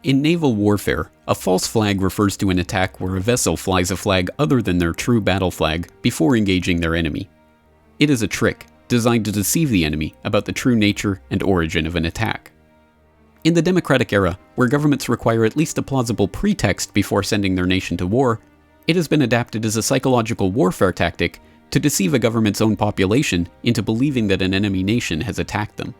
In naval warfare, a false flag refers to an attack where a vessel flies a flag other than their true battle flag before engaging their enemy. It is a trick designed to deceive the enemy about the true nature and origin of an attack. In the democratic era, where governments require at least a plausible pretext before sending their nation to war, it has been adapted as a psychological warfare tactic to deceive a government's own population into believing that an enemy nation has attacked them.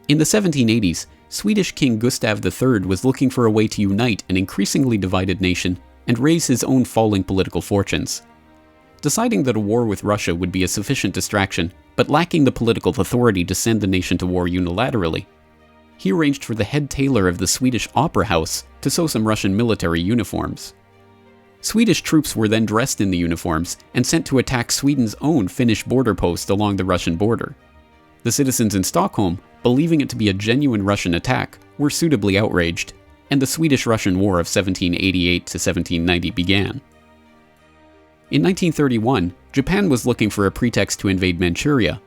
In the 1780s, Swedish King Gustav III was looking for a way to unite an increasingly divided nation and raise his own falling political fortunes. Deciding that a war with Russia would be a sufficient distraction, but lacking the political authority to send the nation to war unilaterally, he arranged for the head tailor of the Swedish Opera House to sew some Russian military uniforms. Swedish troops were then dressed in the uniforms and sent to attack Sweden's own Finnish border post along the Russian border. The citizens in Stockholm, believing it to be a genuine Russian attack, were suitably outraged, and the Swedish-Russian War of 1788 to 1790 began. In 1931, Japan was looking for a pretext to invade Manchuria.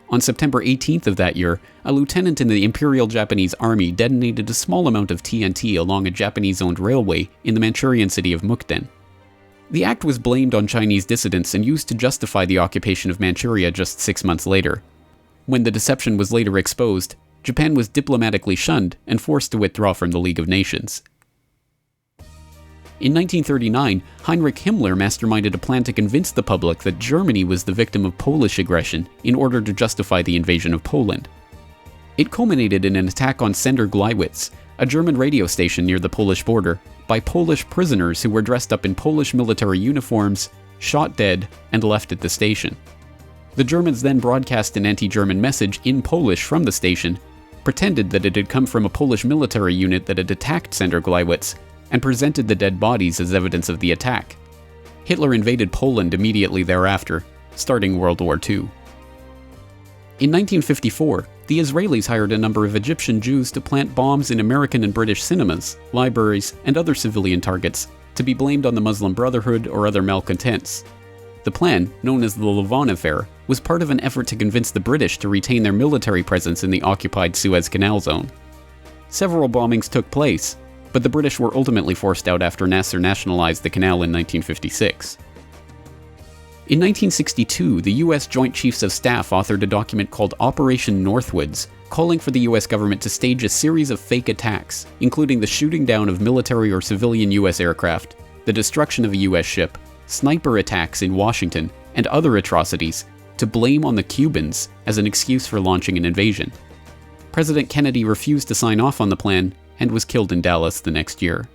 On September 18th of that year, a lieutenant in the Imperial Japanese Army detonated a small amount of TNT along a Japanese-owned railway in the Manchurian city of Mukden. The act was blamed on Chinese dissidents and used to justify the occupation of Manchuria just 6 months later. When the deception was later exposed, Japan was diplomatically shunned and forced to withdraw from the League of Nations. In 1939, Heinrich Himmler masterminded a plan to convince the public that Germany was the victim of Polish aggression in order to justify the invasion of Poland. It culminated in an attack on Sender Gleiwitz, a German radio station near the Polish border, by Polish prisoners who were dressed up in Polish military uniforms, shot dead, and left at the station. The Germans then broadcast an anti-German message in Polish from the station, pretended that it had come from a Polish military unit that had attacked Sender Gleiwitz, and presented the dead bodies as evidence of the attack. Hitler invaded Poland immediately thereafter, starting World War II. In 1954, the Israelis hired a number of Egyptian Jews to plant bombs in American and British cinemas, libraries, and other civilian targets, to be blamed on the Muslim Brotherhood or other malcontents. The plan, known as the Lavon affair, was part of an effort to convince the British to retain their military presence in the occupied Suez Canal zone. Several bombings took place, but the British were ultimately forced out after Nasser nationalized the canal in 1956. In 1962, the U.S. Joint Chiefs of Staff authored a document called Operation Northwoods, calling for the U.S. government to stage a series of fake attacks, including the shooting down of military or civilian U.S. aircraft, the destruction of a U.S. ship, sniper attacks in Washington, and other atrocities, to blame on the Cubans as an excuse for launching an invasion. President Kennedy refused to sign off on the plan and was killed in Dallas the next year.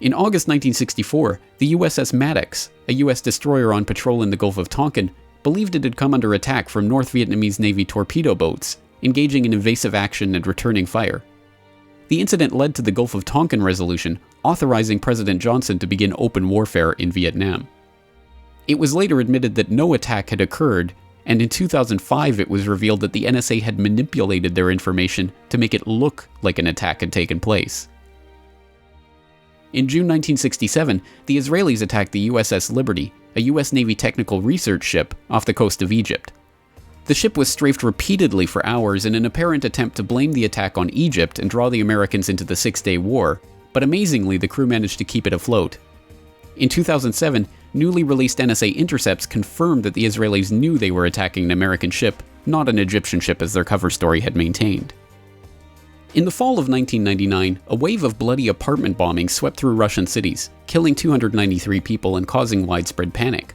In August 1964, the USS Maddox, a U.S. destroyer on patrol in the Gulf of Tonkin, believed it had come under attack from North Vietnamese Navy torpedo boats, engaging in evasive action and returning fire. The incident led to the Gulf of Tonkin resolution, authorizing President Johnson to begin open warfare in Vietnam. It was later admitted that no attack had occurred, and in 2005 it was revealed that the NSA had manipulated their information to make it look like an attack had taken place. In June 1967, the Israelis attacked the USS Liberty, a U.S. Navy technical research ship off the coast of Egypt. The ship was strafed repeatedly for hours in an apparent attempt to blame the attack on Egypt and draw the Americans into the Six-Day War, but amazingly the crew managed to keep it afloat. In 2007, newly released NSA intercepts confirmed that the Israelis knew they were attacking an American ship, not an Egyptian ship as their cover story had maintained. In the fall of 1999, a wave of bloody apartment bombings swept through Russian cities, killing 293 people and causing widespread panic.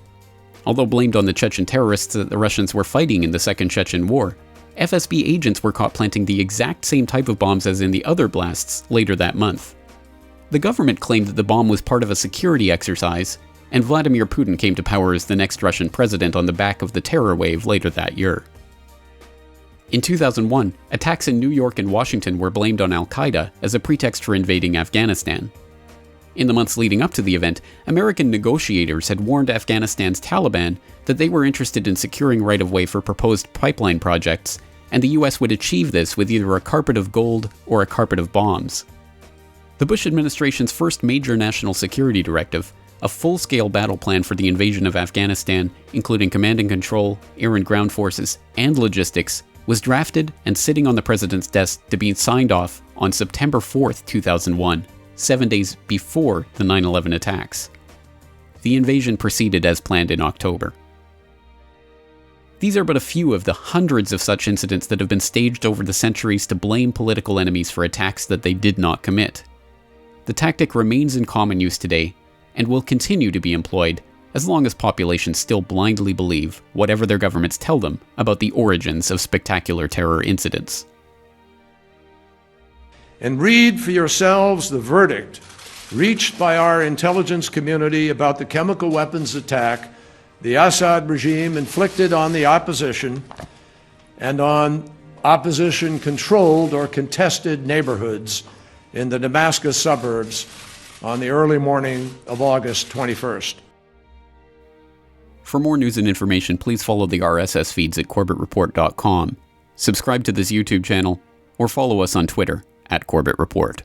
Although blamed on the Chechen terrorists that the Russians were fighting in the Second Chechen War, FSB agents were caught planting the exact same type of bombs as in the other blasts later that month. The government claimed that the bomb was part of a security exercise, and Vladimir Putin came to power as the next Russian president on the back of the terror wave later that year. In 2001, attacks in New York and Washington were blamed on Al-Qaeda as a pretext for invading Afghanistan. In the months leading up to the event, American negotiators had warned Afghanistan's Taliban that they were interested in securing right-of-way for proposed pipeline projects, and the US would achieve this with either a carpet of gold or a carpet of bombs. The Bush administration's first major national security directive, a full-scale battle plan for the invasion of Afghanistan, including command and control, air and ground forces, and logistics, was drafted and sitting on the president's desk to be signed off on September 4th, 2001, 7 days before the 9/11 attacks. The invasion proceeded as planned in October. These are but a few of the hundreds of such incidents that have been staged over the centuries to blame political enemies for attacks that they did not commit. The tactic remains in common use today and will continue to be employed as long as populations still blindly believe whatever their governments tell them about the origins of spectacular terror incidents. And read for yourselves the verdict reached by our intelligence community about the chemical weapons attack the Assad regime inflicted on the opposition and on opposition-controlled or contested neighborhoods in the Damascus suburbs on the early morning of August 21st. For more news and information, please follow the RSS feeds at corbettreport.com, subscribe to this YouTube channel, or follow us on Twitter @CorbettReport.